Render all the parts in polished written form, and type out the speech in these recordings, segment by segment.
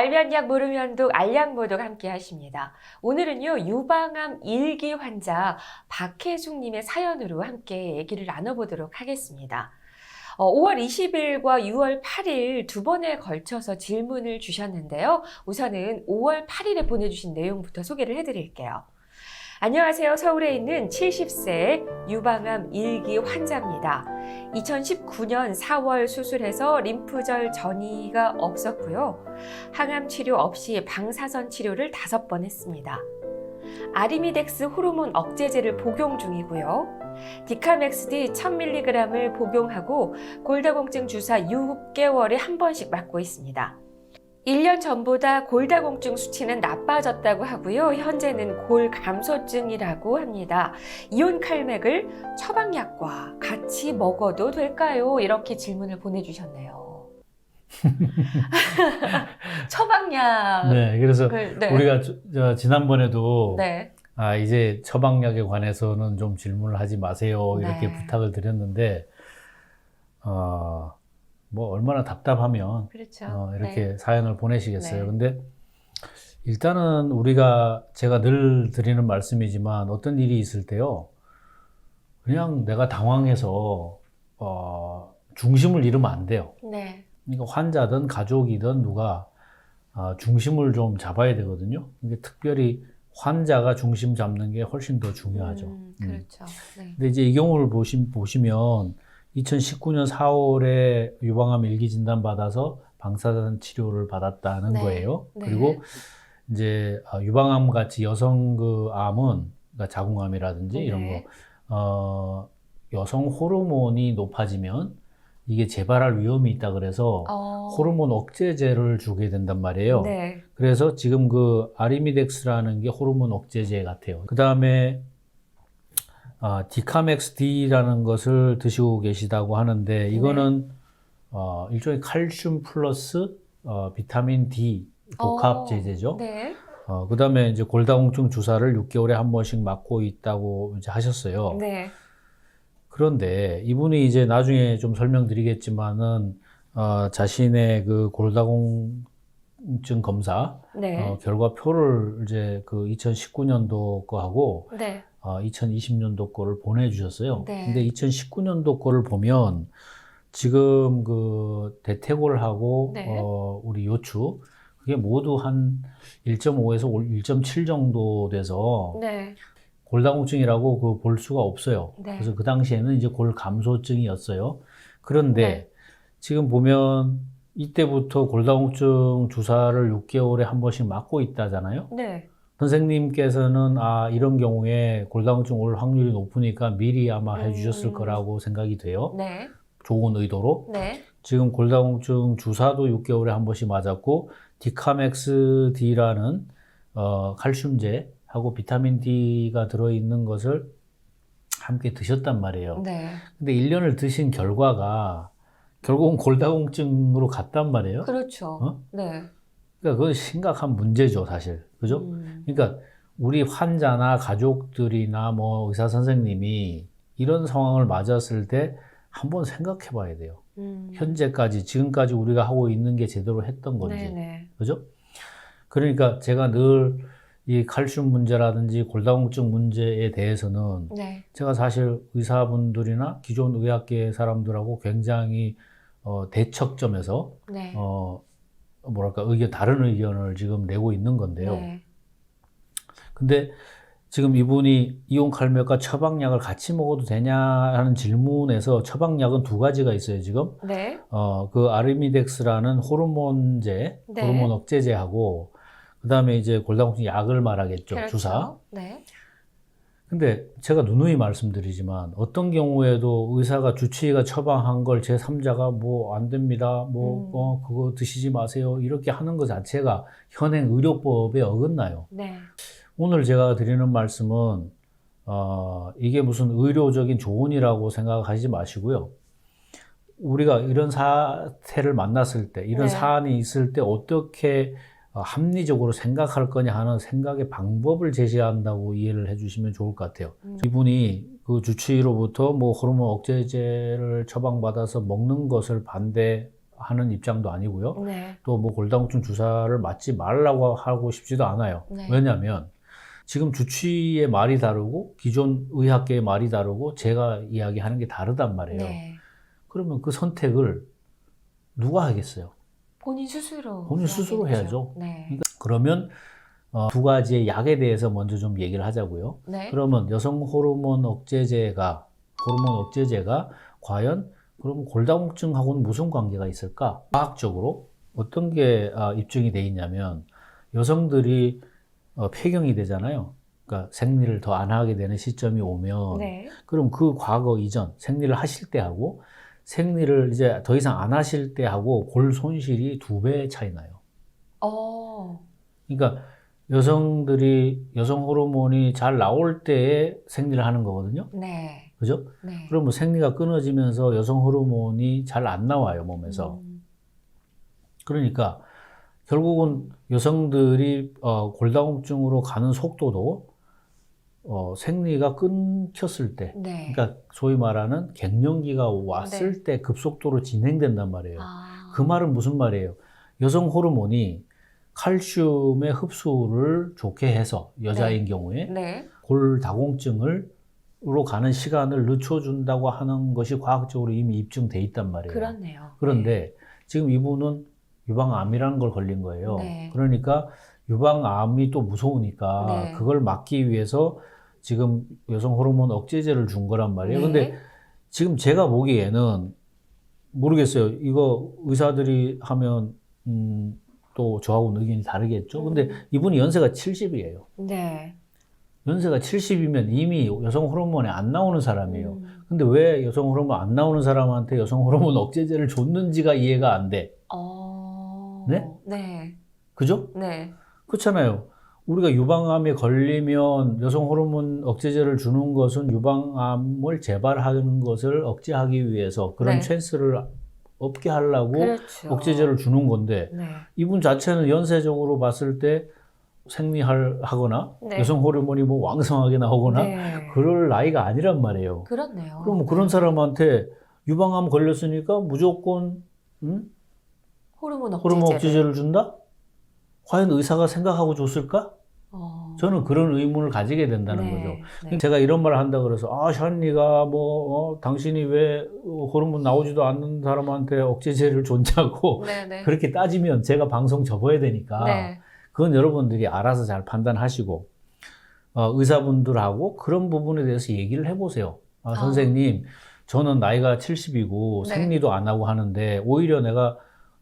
알면 약 모르면 독 알약모독 함께 하십니다. 오늘은요 유방암 1기 환자 박혜숙님의 사연으로 함께 얘기를 나눠보도록 하겠습니다. 5월 20일과 6월 8일 두 번에 걸쳐서 질문을 주셨는데요. 우선은 5월 8일에 보내주신 내용부터 소개를 해드릴게요. 안녕하세요. 서울에 있는 70세 유방암 1기 환자입니다. 2019년 4월 수술해서 림프절 전이가 없었고요. 항암 치료 없이 방사선 치료를 5번 했습니다. 아리미덱스 호르몬 억제제를 복용 중이고요. 디카맥스디 1000mg을 복용하고 골다공증 주사 6개월에 한 번씩 맞고 있습니다. 1년 전보다 골다공증 수치는 나빠졌다고 하고요. 현재는 골감소증이라고 합니다. 이온칼맥을 처방약과 같이 먹어도 될까요? 이렇게 질문을 보내주셨네요. 처방약. 네, 그래서 우리가 지난번에도 네. 이제 처방약에 관해서는 좀 질문을 하지 마세요. 이렇게 네. 부탁을 드렸는데, 뭐 얼마나 답답하면 그렇죠. 이렇게 네. 사연을 보내시겠어요. 네. 근데 일단은 제가 늘 드리는 말씀이지만 어떤 일이 있을 때요, 그냥 내가 당황해서 중심을 잃으면 안 돼요. 네. 그러니까 환자든 가족이든 누가 중심을 좀 잡아야 되거든요. 이게 특별히 환자가 중심 잡는 게 훨씬 더 중요하죠. 그렇죠. 네. 근데 이제 이 경우를 보시면 2019년 4월에 유방암 1기 진단 받아서 방사선 치료를 받았다는 네. 거예요. 네. 그리고 이제 유방암 같이 여성 암은, 그러니까 자궁암이라든지 이런 네. 거, 여성 호르몬이 높아지면 이게 재발할 위험이 있다 그래서 호르몬 억제제를 주게 된단 말이에요. 네. 그래서 지금 그 아리미덱스라는 게 호르몬 억제제 같아요. 그 다음에 디카맥스D라는 것을 드시고 계시다고 하는데, 이거는 일종의 칼슘 플러스 비타민 D 복합 제제죠. 네. 그 다음에 이제 골다공증 주사를 6개월에 한 번씩 맞고 있다고 이제 하셨어요. 네. 그런데 이분이 이제 나중에 좀 설명드리겠지만은 자신의 그 골다공증 검사 네. 결과표를 이제 그 2019년도 거하고 네. 2020년도 거를 보내주셨어요. 네. 근데 2019년도 거를 보면 지금 그 대퇴골하고 네. 우리 요추, 그게 모두 한 1.5에서 1.7 정도 돼서 네. 골다공증이라고 그 볼 수가 없어요. 네. 그래서 그 당시에는 이제 골감소증이었어요. 그런데 네. 지금 보면 이때부터 골다공증 주사를 6개월에 한 번씩 맞고 있다잖아요. 네. 선생님께서는 이런 경우에 골다공증 올 확률이 높으니까 미리 아마 해주셨을 거라고 생각이 돼요. 네. 좋은 의도로. 네. 지금 골다공증 주사도 6개월에 한 번씩 맞았고, 디카맥스D라는 칼슘제하고 비타민 D가 들어있는 것을 함께 드셨단 말이에요. 네. 근데 1년을 드신 결과가 결국은 골다공증으로 갔단 말이에요. 그렇죠. 네. 그러니까 그건 심각한 문제죠, 사실. 그죠? 그러니까 우리 환자나 가족들이나 뭐 의사 선생님이 이런 상황을 맞았을 때 한번 생각해 봐야 돼요. 현재까지, 지금까지 우리가 하고 있는 게 제대로 했던 건지. 네네. 그죠? 그러니까 제가 늘 이 칼슘 문제라든지 골다공증 문제에 대해서는 네. 제가 사실 의사분들이나 기존 의학계 사람들하고 굉장히 대척점에서 네. 뭐랄까 다른 의견을 지금 내고 있는 건데요. 네. 근데 지금 이분이 이온칼맥과 처방약을 같이 먹어도 되냐는 질문에서 처방약은 2가지가 있어요, 지금. 네. 그 아르미덱스라는 호르몬제, 네. 호르몬 억제제하고, 그 다음에 이제 골다공증 약을 말하겠죠, 그렇죠. 주사. 네. 근데 제가 누누이 말씀드리지만 어떤 경우에도 의사가 주치의가 처방한 걸 제3자가 뭐 안 됩니다, 그거 드시지 마세요, 이렇게 하는 것 자체가 현행 의료법에 어긋나요. 네. 오늘 제가 드리는 말씀은 이게 무슨 의료적인 조언이라고 생각하지 마시고요. 우리가 이런 사태를 만났을 때, 이런 네. 사안이 있을 때 어떻게 합리적으로 생각할 거냐 하는 생각의 방법을 제시한다고 이해를 해주시면 좋을 것 같아요. 이분이 그 주치의로부터 뭐 호르몬 억제제를 처방받아서 먹는 것을 반대 하는 입장도 아니고요. 네. 또 뭐 골다공증 주사를 맞지 말라고 하고 싶지도 않아요. 네. 왜냐하면 지금 주치의의 말이 다르고 기존 의학계의 말이 다르고 제가 이야기하는 게 다르단 말이에요. 네. 그러면 그 선택을 누가 하겠어요? 본인 스스로. 본인 스스로 해야겠죠. 해야죠. 네. 그러면 두 가지의 약에 대해서 먼저 좀 얘기를 하자고요. 네. 그러면 여성 호르몬 억제제가 과연 그럼 골다공증하고는 무슨 관계가 있을까? 과학적으로 어떤 게 입증이 돼 있냐면 여성들이 폐경이 되잖아요. 그러니까 생리를 더 안 하게 되는 시점이 오면 네. 그럼 그 과거 이전 생리를 하실 때 하고 생리를 이제 더 이상 안 하실 때 하고 골 손실이 2배 차이 나요. 그러니까 여성들이 여성 호르몬이 잘 나올 때에 생리를 하는 거거든요. 네. 그죠? 네. 그러면 생리가 끊어지면서 여성 호르몬이 잘 안 나와요, 몸에서. 그러니까 결국은 여성들이 골다공증으로 가는 속도도 생리가 끊겼을 때, 네. 그러니까 소위 말하는 갱년기가 왔을 때 급속도로 진행된단 말이에요. 그 말은 무슨 말이에요? 여성 호르몬이 칼슘의 흡수를 좋게 해서 여자인 경우에 네. 골다공증으로 가는 시간을 늦춰준다고 하는 것이 과학적으로 이미 입증돼 있단 말이에요. 그렇네요. 그런데 지금 이분은 유방암이라는 걸 걸린 거예요. 네. 그러니까 유방암이 또 무서우니까 네. 그걸 막기 위해서 지금 여성 호르몬 억제제를 준 거란 말이에요. 네. 근데 지금 제가 보기에는 모르겠어요. 이거 의사들이 하면 또 저하고는 의견이 다르겠죠. 근데 이분이 연세가 70이에요. 네. 연세가 70이면 이미 여성 호르몬이 안 나오는 사람이에요. 근데 왜 여성 호르몬 안 나오는 사람한테 여성 호르몬 억제제를 줬는지가 이해가 안 돼. 네? 네. 그죠? 네. 그렇잖아요. 우리가 유방암에 걸리면 여성 호르몬 억제제를 주는 것은 유방암을 재발하는 것을 억제하기 위해서 그런 네. 찬스를 없게 하려고 그렇죠. 억제제를 주는 건데 네. 이분 자체는 연세적으로 봤을 때 생리하거나 네. 여성 호르몬이 뭐 왕성하게 나오거나 네. 그럴 나이가 아니란 말이에요. 그렇네요. 그럼 그런 사람한테 유방암 걸렸으니까 무조건 호르몬 호르몬 억제제를. 억제제를 준다? 과연 의사가 생각하고 줬을까? 저는 그런 의문을 가지게 된다는 거죠. 네. 제가 이런 말을 한다 그래서 샤니가 당신이 왜 호르몬 나오지도 않는 사람한테 억제제를 줬냐고 네. 그렇게 따지면 제가 방송 접어야 되니까 네. 그건 여러분들이 알아서 잘 판단하시고 의사분들하고 그런 부분에 대해서 얘기를 해보세요. 선생님, 저는 나이가 70이고 네. 생리도 안 하고 하는데 오히려 내가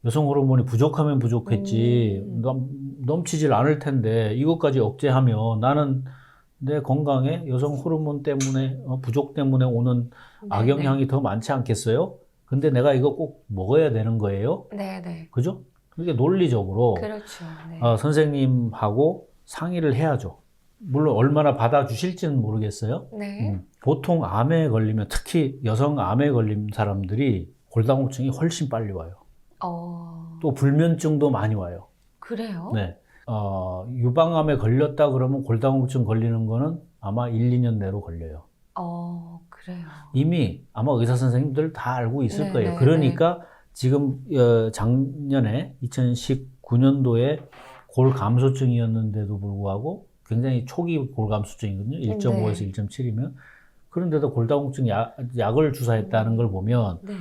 여성 호르몬이 부족하면 부족했지 넘치질 않을 텐데 이것까지 억제하면 나는 내 건강에 여성 호르몬 때문에 부족 때문에 오는 악영향이 더 많지 않겠어요? 근데 내가 이거 꼭 먹어야 되는 거예요? 네. 그죠? 그게 논리적으로 그렇죠. 네. 선생님하고 상의를 해야죠. 물론 얼마나 받아주실지는 모르겠어요. 네. 보통 암에 걸리면 특히 여성 암에 걸린 사람들이 골다공증이 훨씬 빨리 와요. 또 불면증도 많이 와요. 그래요? 네. 유방암에 걸렸다 그러면 골다공증 걸리는 거는 아마 1, 2년 내로 걸려요. 그래요. 이미 아마 의사 선생님들 다 알고 있을 네, 거예요. 네, 그러니까 지금 작년에 2019년도에 골 감소증이었는데도 불구하고 굉장히 초기 골 감소증이거든요. 1.5에서 1.7이면. 그런데도 골다공증 약을 주사했다는 걸 보면 네.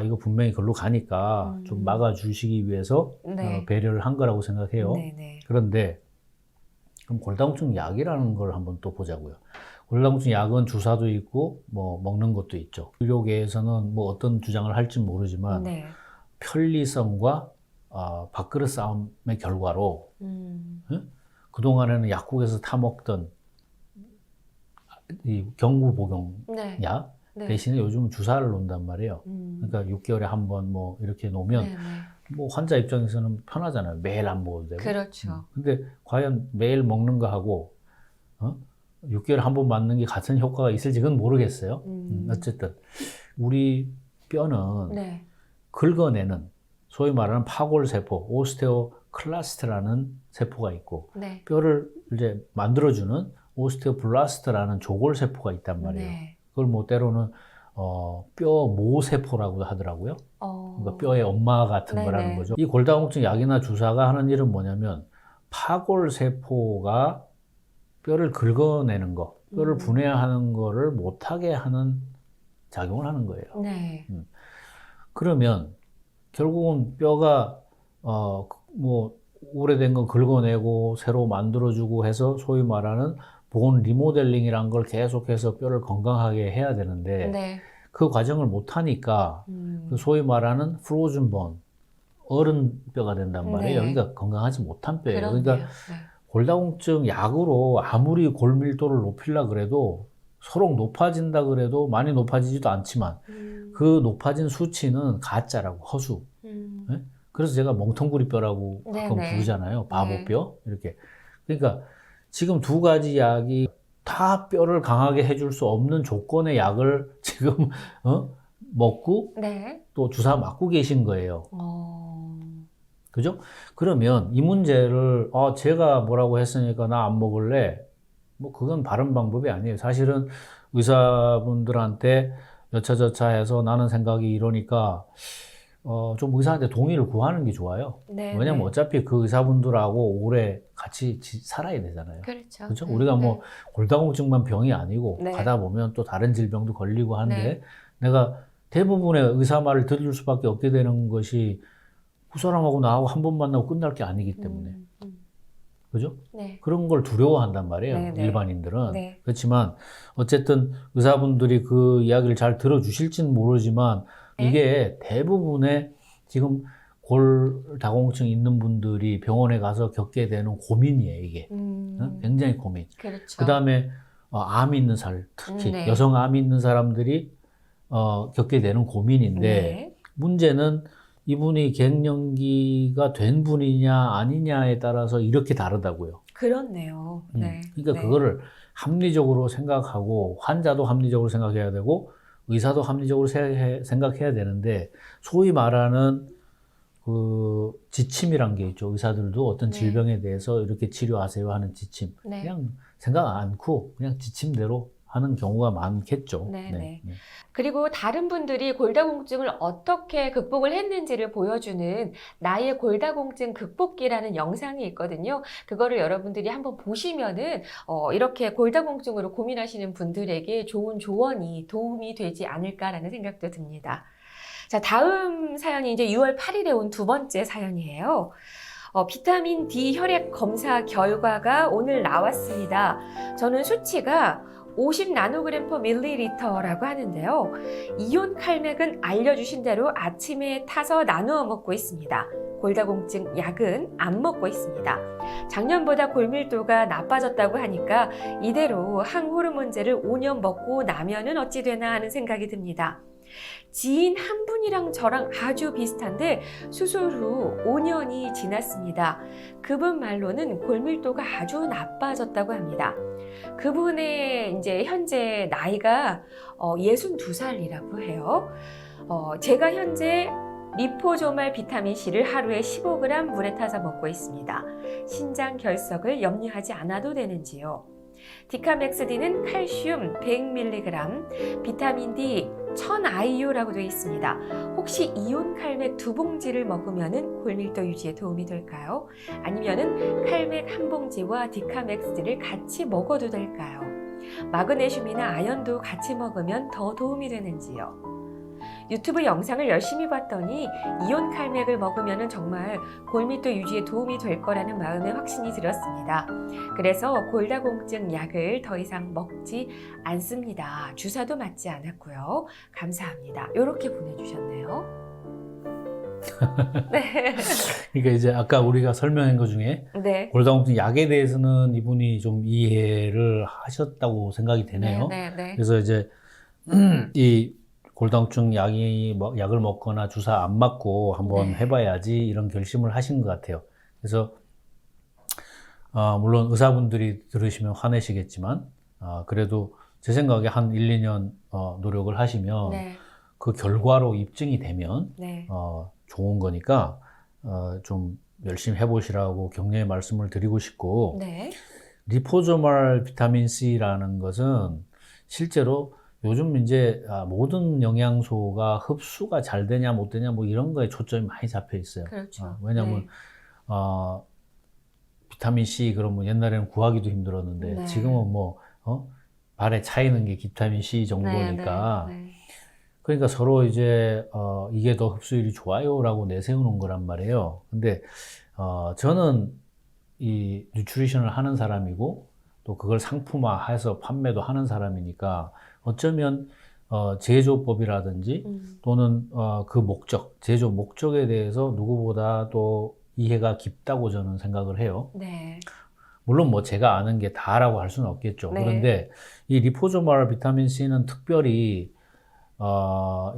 이거 분명히 걸로 가니까 좀 막아주시기 위해서 네. 배려를 한 거라고 생각해요. 네. 그런데 그럼 골다공증 약이라는 걸 한번 또 보자고요. 골다공증 약은 주사도 있고 뭐 먹는 것도 있죠. 의료계에서는 뭐 어떤 주장을 할지 모르지만 네. 편리성과 밥그릇 싸움의 결과로 그동안에는 약국에서 타 먹던 이 경구복용 네. 약 네. 대신에 요즘은 주사를 놓는단 말이에요. 그러니까 6개월에 한 번 뭐 이렇게 놓으면 네. 뭐 환자 입장에서는 편하잖아요. 매일 안 먹어도 되고. 그렇죠. 근데 과연 매일 먹는 거 하고 6개월에 한 번 맞는 게 같은 효과가 있을지 그건 모르겠어요. 어쨌든 우리 뼈는 네. 긁어내는 소위 말하는 파골세포, 오스테오클라스트라는 세포가 있고 네. 뼈를 이제 만들어주는 오스테오블라스트라는 조골세포가 있단 말이에요. 네. 그걸 뭐 때로는 뼈 모세포라고도 하더라고요. 그러니까 뼈의 엄마 같은 네네. 거라는 거죠. 이 골다공증 약이나 주사가 하는 일은 뭐냐면 파골세포가 뼈를 긁어내는 거, 뼈를 분해하는 거를 못하게 하는 작용을 하는 거예요. 네. 그러면 결국은 뼈가 뭐 오래된 건 긁어내고 새로 만들어주고 해서 소위 말하는 본 리모델링이란 걸 계속해서 뼈를 건강하게 해야 되는데 네. 그 과정을 못하니까 그 소위 말하는 프로즌 본, 얼은 뼈가 된단 말이에요. 네. 여기가 건강하지 못한 뼈예요. 그렇네요. 그러니까 네. 골다공증 약으로 아무리 골밀도를 높이려 그래도 서로 높아진다 그래도 많이 높아지지도 않지만 그 높아진 수치는 가짜라고, 허수. 네? 그래서 제가 멍텅구리뼈라고 가끔 네네. 부르잖아요. 바보뼈. 이렇게. 그러니까 지금 두 가지 약이 다 뼈를 강하게 해줄 수 없는 조건의 약을 지금 먹고 네. 또 주사 맞고 계신 거예요. 어, 그죠? 그러면 이 문제를 제가 뭐라고 했으니까 나 안 먹을래. 뭐 그건 바른 방법이 아니에요. 사실은 의사분들한테 여차저차 해서 나는 생각이 이러니까 좀 의사한테 동의를 구하는 게 좋아요. 네. 왜냐면 네. 어차피 그 의사분들하고 오래 같이 살아야 되잖아요. 그렇죠. 그렇죠? 네. 우리가 네. 뭐 골다공증만 병이 아니고 네. 가다 보면 또 다른 질병도 걸리고 하는데 네. 내가 대부분의 의사 말을 들을 수밖에 없게 되는 것이 그 사람하고 나하고 한 번 만나고 끝날 게 아니기 때문에. 그죠? 네. 그런 걸 두려워한단 말이에요. 네, 네. 일반인들은. 네. 그렇지만 어쨌든 의사분들이 그 이야기를 잘 들어주실지는 모르지만 네. 이게 대부분의 지금 골다공증 있는 분들이 병원에 가서 겪게 되는 고민이에요, 이게. 굉장히 고민. 그렇죠. 그 다음에 암이 있는 사람, 특히 네. 여성 암이 있는 사람들이 겪게 되는 고민인데 네. 문제는 이분이 갱년기가 된 분이냐 아니냐에 따라서 이렇게 다르다고요. 그렇네요. 네. 그러니까 네. 그거를 합리적으로 생각하고 환자도 합리적으로 생각해야 되고 의사도 합리적으로 생각해야 되는데 소위 말하는 그 지침이란 게 있죠. 의사들도 어떤 네. 질병에 대해서 이렇게 치료하세요 하는 지침. 네. 그냥 생각 않고 그냥 지침대로 하는 경우가 많겠죠. 네. 그리고 다른 분들이 골다공증을 어떻게 극복을 했는지를 보여주는 나의 골다공증 극복기라는 영상이 있거든요. 그거를 여러분들이 한번 보시면은 이렇게 골다공증으로 고민하시는 분들에게 좋은 조언이 도움이 되지 않을까라는 생각도 듭니다. 자, 다음 사연이 이제 6월 8일에 온 두 번째 사연이에요. 비타민 D 혈액 검사 결과가 오늘 나왔습니다. 저는 수치가 50 나노그램 per 밀리리터라고 하는데요. 이온 칼맥은 알려주신 대로 아침에 타서 나누어 먹고 있습니다. 골다공증 약은 안 먹고 있습니다. 작년보다 골밀도가 나빠졌다고 하니까 이대로 항호르몬제를 5년 먹고 나면은 어찌 되나 하는 생각이 듭니다. 지인 한 분이랑 저랑 아주 비슷한데 수술 후 5년이 지났습니다. 그분 말로는 골밀도가 아주 나빠졌다고 합니다. 그분의 이제 현재 나이가 62살이라고 해요. 제가 현재 리포조말 비타민C를 하루에 15g 물에 타서 먹고 있습니다. 신장 결석을 염려하지 않아도 되는지요? 디카맥스D는 칼슘 100mg, 비타민 D 1000IU라고 되어 있습니다. 혹시 이온 칼맥 2봉지를 먹으면 골밀도 유지에 도움이 될까요? 아니면은 칼맥 1봉지와 디카맥스D를 같이 먹어도 될까요? 마그네슘이나 아연도 같이 먹으면 더 도움이 되는지요? 유튜브 영상을 열심히 봤더니 이온 칼맥을 먹으면 정말 골밀도 유지에 도움이 될 거라는 마음에 확신이 들었습니다. 그래서 골다공증 약을 더 이상 먹지 않습니다. 주사도 맞지 않았고요. 감사합니다. 이렇게 보내주셨네요. 네. 그러니까 이제 아까 우리가 설명한 것 중에 네. 골다공증 약에 대해서는 이분이 좀 이해를 하셨다고 생각이 되네요. 네. 그래서 이제 이 골다공증 약을 먹거나 주사 안 맞고 한번 네. 해봐야지 이런 결심을 하신 것 같아요. 그래서 물론 의사분들이 들으시면 화내시겠지만 그래도 제 생각에 한 1, 2년 노력을 하시면 네. 그 결과로 입증이 되면 네. 좋은 거니까 좀 열심히 해보시라고 격려의 말씀을 드리고 싶고 네. 리포소말 비타민 C라는 것은 실제로 요즘 이제 모든 영양소가 흡수가 잘 되냐 못 되냐 뭐 이런 거에 초점이 많이 잡혀 있어요. 그렇죠. 왜냐하면 네. 비타민 C 그러면 옛날에는 구하기도 힘들었는데 네. 지금은 뭐 발에 차이는 게 비타민 C 정도니까 네, 네, 네. 그러니까 서로 이제 이게 더 흡수율이 좋아요라고 내세우는 거란 말이에요. 근데 저는 이 뉴트리션을 하는 사람이고 또 그걸 상품화해서 판매도 하는 사람이니까 어쩌면 제조법이라든지 또는 그 목적, 제조 목적에 대해서 누구보다 또 이해가 깊다고 저는 생각을 해요. 네. 물론 뭐 제가 아는 게 다라고 할 수는 없겠죠. 네. 그런데 이 리포소말 비타민 C는 특별히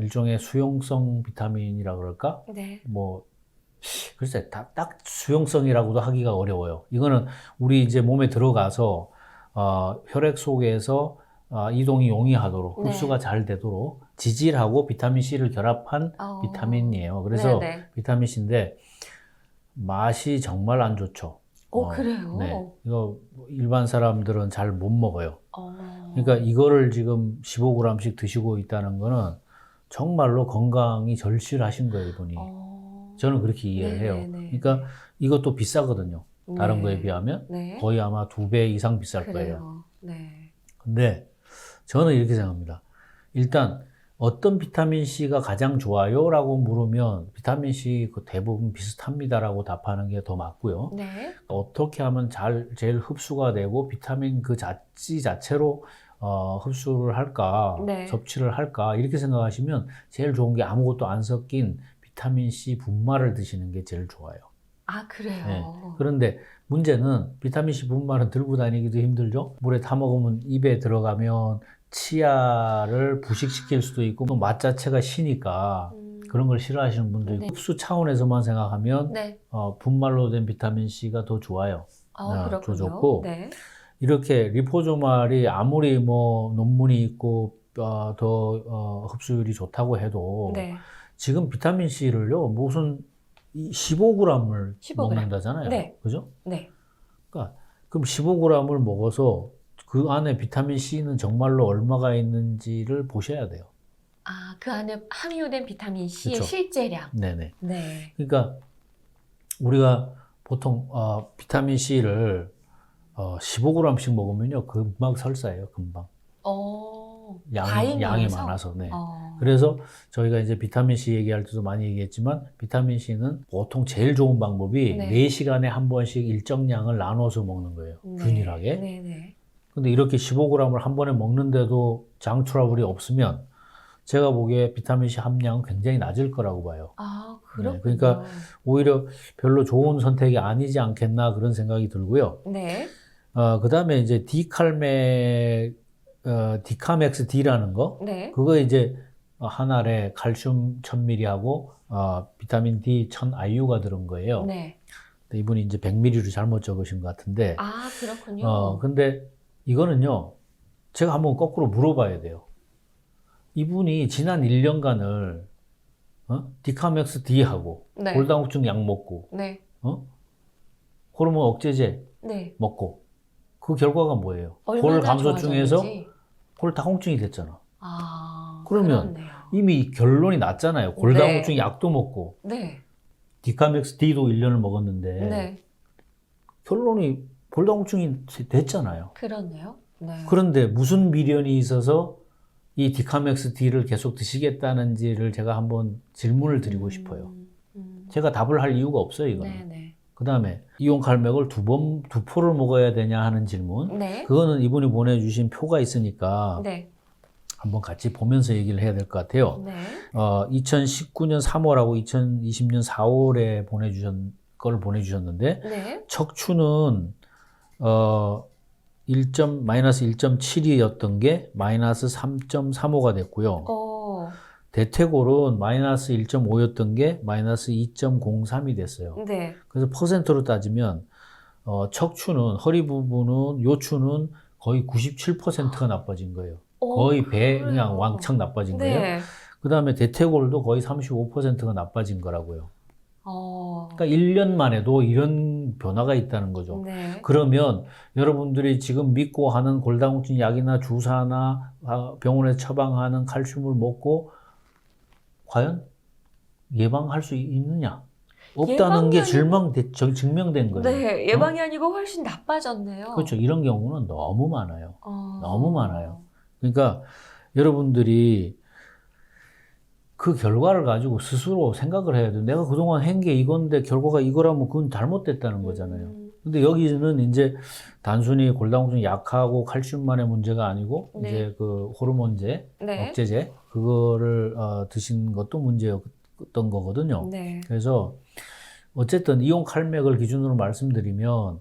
일종의 수용성 비타민이라 그럴까? 네. 뭐 글쎄 딱 수용성이라고도 하기가 어려워요. 이거는 우리 이제 몸에 들어가서 혈액 속에서 이동이 용이하도록 네. 흡수가 잘 되도록 지질하고 비타민 C를 결합한 비타민이에요. 그래서 네, 네. 비타민 C인데 맛이 정말 안 좋죠. 그래요? 네. 이거 일반 사람들은 잘 못 먹어요. 어. 그러니까 이거를 지금 15g씩 드시고 있다는 거는 정말로 건강이 절실하신 거예요, 이분이. 저는 그렇게 이해를 해요. 네네네. 그러니까 이것도 비싸거든요. 다른 네. 거에 비하면 네. 거의 아마 2배 이상 비쌀 거예요. 그래요. 네. 근데 저는 이렇게 생각합니다. 일단 어떤 비타민 C가 가장 좋아요? 라고 물으면 비타민 C 그 대부분 비슷합니다라고 답하는 게 더 맞고요. 네. 어떻게 하면 제일 흡수가 되고 비타민 그 자체로 흡수를 할까, 네. 섭취를 할까 이렇게 생각하시면 제일 좋은 게 아무것도 안 섞인 비타민 C 분말을 드시는 게 제일 좋아요. 아, 그래요? 네. 그런데 문제는 비타민 C 분말은 들고 다니기도 힘들죠. 물에 타 먹으면 입에 들어가면 치아를 부식시킬 수도 있고 또 맛 자체가 시니까 그런 걸 싫어하시는 분도 있고 네. 흡수 차원에서만 생각하면 네. 분말로 된 비타민 C가 더 좋아요. 더 그렇군요. 좋고 네. 이렇게 리포소말이 아무리 뭐 논문이 있고 더 흡수율이 좋다고 해도 네. 지금 비타민 C를요 무슨 15g을 15g. 먹는다잖아요. 네. 그죠? 네. 그러니까 그럼 15g을 먹어서 그 안에 비타민 C는 정말로 얼마가 있는지를 보셔야 돼요. 아, 그 안에 함유된 비타민 C의 그쵸. 실제량. 네네. 네. 그러니까 우리가 보통 비타민 C를 15g씩 먹으면요 금방 설사해요. 금방. 양이 많아서. 네. 그래서 저희가 이제 비타민 C 얘기할 때도 많이 얘기했지만 비타민 C는 보통 제일 좋은 방법이 네. 4시간에 한 번씩 일정량을 나눠서 먹는 거예요. 네. 균일하게. 네네. 근데 이렇게 15g을 한 번에 먹는데도 장 트러블이 없으면 제가 보기에 비타민 C 함량은 굉장히 낮을 거라고 봐요. 아, 그렇군요. 네, 그러니까 오히려 별로 좋은 선택이 아니지 않겠나 그런 생각이 들고요. 네. 그 다음에 이제 디카맥스 D라는 거. 네. 그거 이제 한 알에 칼슘 1000ml하고 비타민 D 1000IU가 들은 거예요. 네. 근데 이분이 이제 100ml로 잘못 적으신 것 같은데. 아, 그렇군요. 근데 이거는요, 제가 한번 거꾸로 물어봐야 돼요. 이분이 지난 1년간을 디카맥스 D하고 네. 골다공증 약 먹고 네. 호르몬 억제제 네. 먹고 그 결과가 뭐예요? 얼마나 골 감소증에서 좋아졌는지. 골다공증이 됐잖아. 아, 그러면 그렇네요. 이미 결론이 났잖아요. 골다공증 약도 먹고 네. 디카맥스 D도 1년을 먹었는데 네. 결론이 골다공증이 됐잖아요. 그렇네요. 네. 그런데 무슨 미련이 있어서 이 디카맥스 D를 계속 드시겠다는지를 제가 한번 질문을 드리고 싶어요. 제가 답을 할 이유가 없어요, 이거는. 네네. 그 다음에 이온칼맥을 두 포를 먹어야 되냐 하는 질문. 네. 그거는 이분이 보내주신 표가 있으니까 네. 한번 같이 보면서 얘기를 해야 될 것 같아요. 네. 2019년 3월하고 2020년 4월에 보내주셨는데 네. 척추는 마이너스 1.7이었던 게 마이너스 3.35가 됐고요. 대퇴골은 마이너스 1.5였던 게 마이너스 2.03이 됐어요. 네. 그래서 퍼센트로 따지면 척추는 허리 부분은 요추는 거의 97%가 나빠진 거예요. 거의 배 그냥 왕창 나빠진 거예요. 네. 그 다음에 대퇴골도 거의 35%가 나빠진 거라고요. 그러니까 1년만 해도 이런 변화가 있다는 거죠. 네. 그러면 여러분들이 지금 믿고 하는 골다공증 약이나 주사나 병원에 처방하는 칼슘을 먹고 과연 예방할 수 있느냐? 없다는 게 증명된 거예요. 네, 예방이 아니고 훨씬 나빠졌네요. 그렇죠. 이런 경우는 너무 많아요. 어. 너무 많아요. 그러니까 여러분들이 그 결과를 가지고 스스로 생각을 해야 돼요. 내가 그동안 한 게 이건데 결과가 이거라면 그건 잘못됐다는 거잖아요. 근데 여기는 이제 단순히 골다공증 약하고 칼슘만의 문제가 아니고 네. 이제 그 호르몬제, 네. 억제제 그거를 드신 것도 문제였던 거거든요. 네. 그래서 어쨌든 이온 칼맥을 기준으로 말씀드리면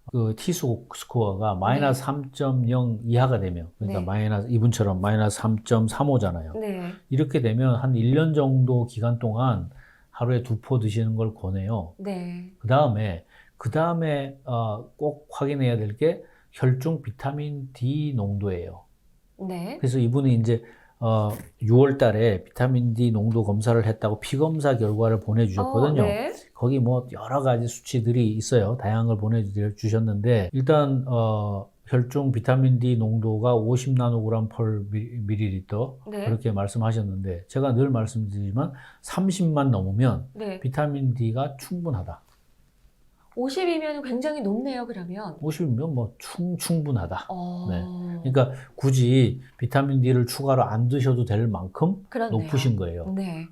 그 T수 스코어가 마이너스 3.0 이하가 되면 그러니까 네. 마이너스 이분처럼 마이너스 3.35잖아요. 네. 이렇게 되면 한 1년 정도 기간 동안 하루에 2포 드시는 걸 권해요. 네. 그 다음에 꼭 확인해야 될 게 혈중 비타민 D 농도예요. 네. 그래서 이분이 이제 6월 달에 비타민 D 농도 검사를 했다고 피 검사 결과를 보내주셨거든요. 네. 거기 뭐 여러 가지 수치들이 있어요. 다양한 걸 보내주셨는데 일단 혈중 비타민 D 농도가 50 나노그램 per 밀리리터 네. 그렇게 말씀하셨는데 제가 늘 말씀드리지만 30만 넘으면 네. 비타민 D가 충분하다. 50이면 굉장히 높네요, 그러면. 50이면 뭐 충분하다. 어. 네. 그러니까 굳이 비타민 D를 추가로 안 드셔도 될 만큼 그렇네요. 높으신 거예요. 네.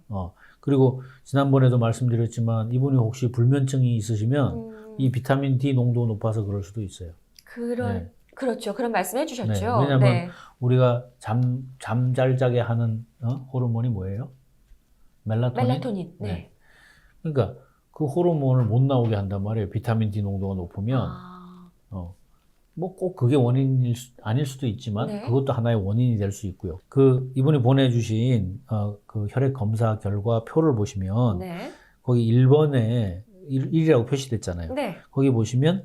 그리고 지난번에도 말씀드렸지만 이분이 혹시 불면증이 있으시면 이 비타민 D 농도 높아서 그럴 수도 있어요. 네. 그렇죠. 그런 말씀 해주셨죠. 네. 왜냐하면 우리가 잠 잘 자게 하는 호르몬이 뭐예요? 멜라토닌. 네. 그러니까 그 호르몬을 못 나오게 한단 말이에요. 비타민 D 농도가 높으면. 뭐 꼭 그게 원인일 아닐 수도 있지만 네. 그것도 하나의 원인이 될 수 있고요. 이분이 보내주신 그 혈액 검사 결과 표를 보시면 네. 거기 1번에 1이라고 표시됐잖아요. 네. 거기 보시면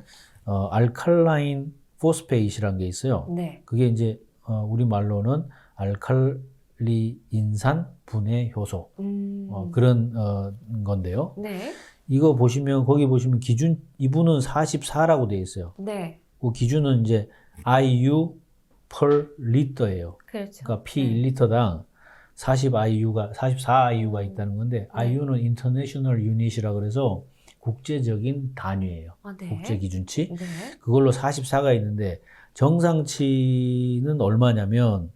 알칼라인 포스페이트라는 게 있어요. 네. 그게 이제 우리 말로는 알칼리 인산 분해 효소 그런 건데요. 네. 이거 보시면 거기 보시면 기준 이분은 44라고 돼 있어요. 네. 그 기준은 이제 IU per liter예요. 그렇죠. 그러니까 피 1리터당 44 IU가 있다는 건데 네. IU는 International Unit이라 그래서 국제적인 단위예요. 네. 국제 기준치. 네. 그걸로 44가 있는데 정상치는 얼마냐면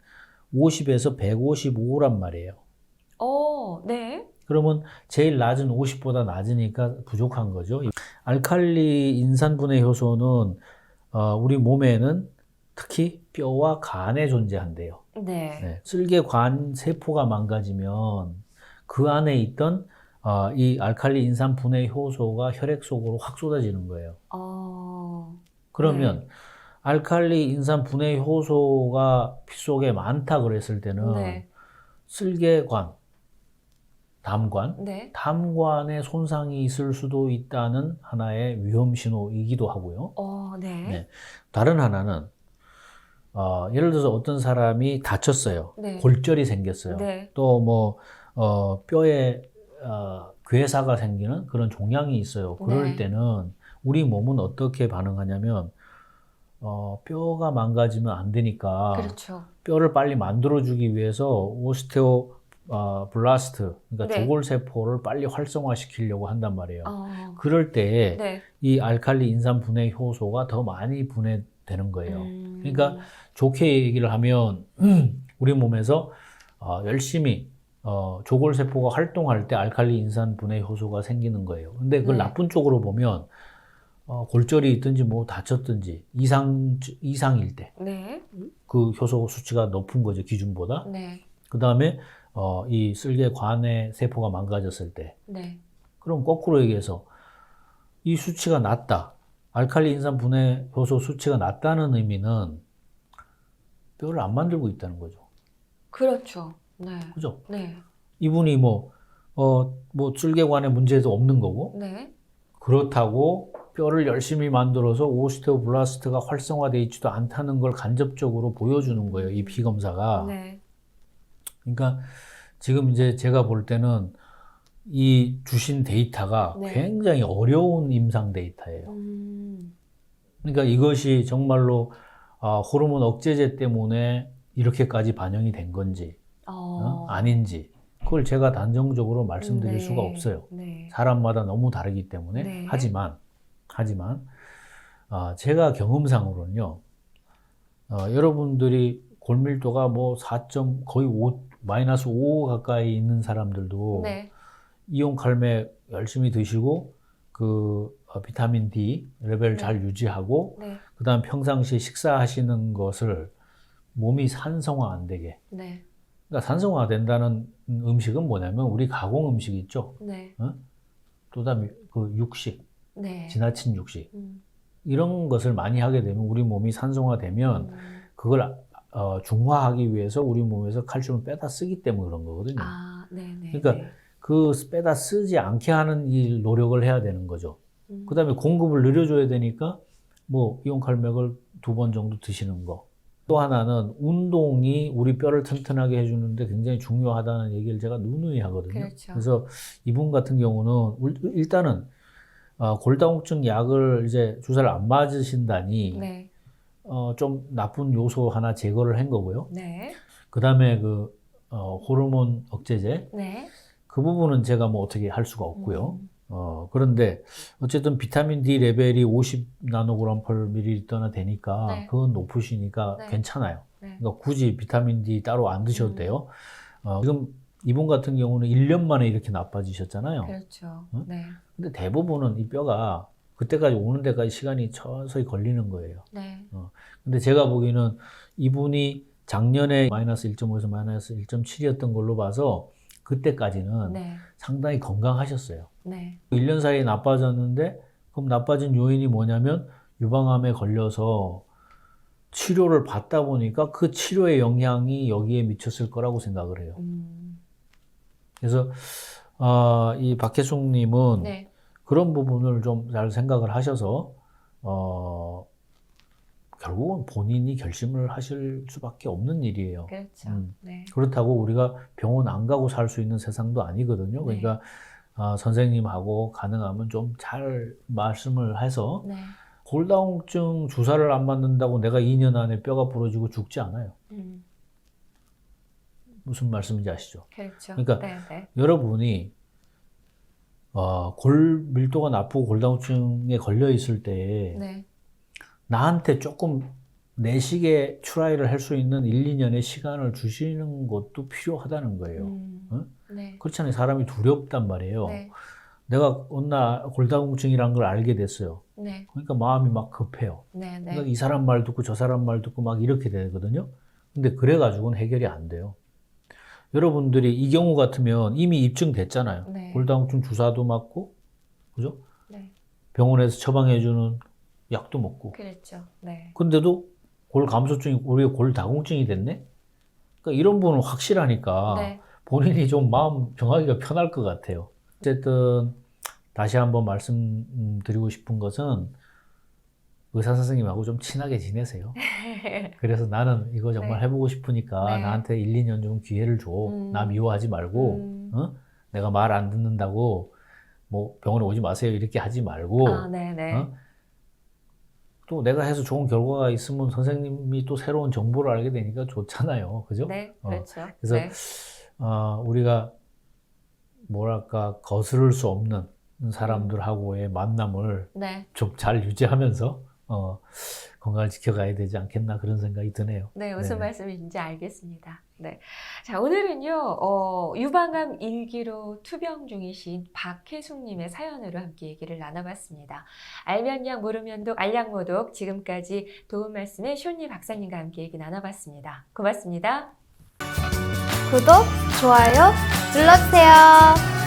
50에서 155란 말이에요. 네. 그러면 제일 낮은 50보다 낮으니까 부족한 거죠. 알칼리 인산분해 효소는 우리 몸에는 특히 뼈와 간에 존재한대요. 네. 쓸개관 세포가 망가지면 그 안에 있던 이 알칼리 인산 분해 효소가 혈액 속으로 확 쏟아지는 거예요. 그러면 알칼리 인산 분해 효소가 피 속에 많다 그랬을 때는 쓸개관, 담관, 담관에 손상이 있을 수도 있다는 하나의 위험 신호이기도 하고요. 다른 하나는 예를 들어서 어떤 사람이 다쳤어요. 골절이 생겼어요. 또 뭐 뼈에 괴사가 생기는 그런 종양이 있어요. 그럴 때는 우리 몸은 어떻게 반응하냐면 뼈가 망가지면 안 되니까 그렇죠. 뼈를 빨리 만들어주기 위해서 오스테오 블라스트, 그러니까 조골세포를 빨리 활성화시키려고 한단 말이에요. 그럴 때 이 알칼리 인산 분해 효소가 더 많이 분해되는 거예요. 그러니까 좋게 얘기를 하면 우리 몸에서 열심히 조골세포가 활동할 때 알칼리 인산 분해 효소가 생기는 거예요. 근데 그걸 나쁜 쪽으로 보면 골절이 있든지 뭐 다쳤든지 이상일 때 그 효소 수치가 높은 거죠, 기준보다. 그 다음에 이 쓸개관의 세포가 망가졌을 때. 그럼 거꾸로 얘기해서 이 수치가 낮다. 알칼리 인산 분해 효소 수치가 낮다는 의미는 뼈를 안 만들고 있다는 거죠. 그렇죠. 그죠? 이분이 뭐 쓸개관에 문제도 없는 거고. 그렇다고 뼈를 열심히 만들어서 오스테오블라스트가 활성화되어 있지도 않다는 걸 간접적으로 보여주는 거예요. 이 피검사가. 그러니까 지금 이제 제가 볼 때는 이 주신 데이터가 네. 굉장히 어려운 임상 데이터예요. 그러니까 이것이 정말로 호르몬 억제제 때문에 이렇게까지 반영이 된 건지 아닌지 그걸 제가 단정적으로 말씀드릴 수가 없어요. 네. 사람마다 너무 다르기 때문에. 네. 하지만 제가 경험상으로는요. 여러분들이 골밀도가 뭐 4점 거의 5 마이너스 5 가까이 있는 사람들도 네. 이온칼맥 열심히 드시고 비타민 D 레벨 네. 잘 유지하고 네. 그다음 평상시에 식사하시는 것을 몸이 산성화 안 되게. 네. 그러니까 산성화 된다는 음식은 뭐냐면 우리 가공 음식 있죠. 네. 그다음에 육식, 네. 지나친 육식 이런 것을 많이 하게 되면 우리 몸이 산성화되면 그걸 중화하기 위해서 우리 몸에서 칼슘을 빼다 쓰기 때문에 그런 거거든요. 네네. 그러니까 그 빼다 쓰지 않게 하는 이 노력을 해야 되는 거죠. 그다음에 공급을 늘려줘야 되니까 뭐 이온칼맥을 2번 정도 드시는 거. 또 하나는 운동이 우리 뼈를 튼튼하게 해주는데 굉장히 중요하다는 얘기를 제가 누누이 하거든요. 그렇죠. 그래서 이분 같은 경우는 일단은 골다공증 약을 이제 주사를 안 맞으신다니 네. 좀 나쁜 요소 하나 제거를 한 거고요. 네. 그다음에 호르몬 억제제 네. 그 부분은 제가 뭐 어떻게 할 수가 없고요. 그런데 어쨌든 비타민 D 레벨이 50 나노그램 per 밀리리터나 되니까 네. 그건 높으시니까 네. 괜찮아요. 네. 그러니까 굳이 비타민 D 따로 안 드셔도 돼요. 지금 이분 같은 경우는 1년 만에 이렇게 나빠지셨잖아요. 그렇죠. 응? 네. 근데 대부분은 이 뼈가 그때까지 오는 데까지 시간이 서서히 걸리는 거예요. 네. 근데 제가 보기에는 이분이 작년에 마이너스 1.5에서 마이너스 1.7이었던 걸로 봐서 그때까지는 네. 상당히 건강하셨어요. 네. 1년 사이에 나빠졌는데 그럼 나빠진 요인이 뭐냐면 유방암에 걸려서 치료를 받다 보니까 그 치료의 영향이 여기에 미쳤을 거라고 생각을 해요. 그래서 이 박혜숙님은 네. 그런 부분을 좀 잘 생각을 하셔서 결국은 본인이 결심을 하실 수밖에 없는 일이에요. 그렇죠. 네. 그렇다고 우리가 병원 안 가고 살 수 있는 세상도 아니거든요. 그러니까 선생님하고 가능하면 좀 잘 말씀을 해서 네. 골다공증 주사를 안 맞는다고 내가 2년 안에 뼈가 부러지고 죽지 않아요. 무슨 말씀인지 아시죠? 그렇죠. 그러니까 네. 네. 여러분이 골밀도가 나쁘고 골다공증에 걸려 있을 때 네. 나한테 조금 내식에 트라이를 할 수 있는 1, 2년의 시간을 주시는 것도 필요하다는 거예요. 네. 그렇잖아요. 사람이 두렵단 말이에요. 네. 내가 어느 날 골다공증이라는 걸 알게 됐어요. 네. 그러니까 마음이 막 급해요. 네. 네. 그러니까 이 사람 말 듣고 저 사람 말 듣고 막 이렇게 되거든요. 근데 그래가지고는 해결이 안 돼요. 여러분들이 이 경우 같으면 이미 입증됐잖아요. 네. 골다공증 주사도 맞고, 그죠? 네. 병원에서 처방해주는 약도 먹고. 그렇죠. 네. 근데도 골감소증이 우리가 골다공증이 됐네? 그러니까 이런 부분은 확실하니까 네. 본인이 좀 마음 정하기가 편할 것 같아요. 어쨌든 다시 한번 말씀드리고 싶은 것은 의사 선생님하고 좀 친하게 지내세요. 그래서 나는 이거 정말 네. 해보고 싶으니까 네. 나한테 1, 2년 좀 기회를 줘. 나 미워하지 말고 내가 말 안 듣는다고 뭐 병원에 오지 마세요 이렇게 하지 말고 네네. 또 내가 해서 좋은 결과가 있으면 선생님이 또 새로운 정보를 알게 되니까 좋잖아요. 그죠? 네, 그렇죠. 그래서 네. 우리가 뭐랄까 거스를 수 없는 사람들하고의 만남을 네. 좀 잘 유지하면서 건강을 지켜가야 되지 않겠나 그런 생각이 드네요. 네, 무슨 네. 말씀이신지 알겠습니다. 네. 자, 오늘은요, 유방암 1기로 투병 중이신 박혜숙님의 사연으로 함께 얘기를 나눠봤습니다. 알면 약, 모르면 독, 알약모독. 지금까지 도움 말씀의 쇼니 박사님과 함께 얘기 나눠봤습니다. 고맙습니다. 구독, 좋아요 눌러주세요.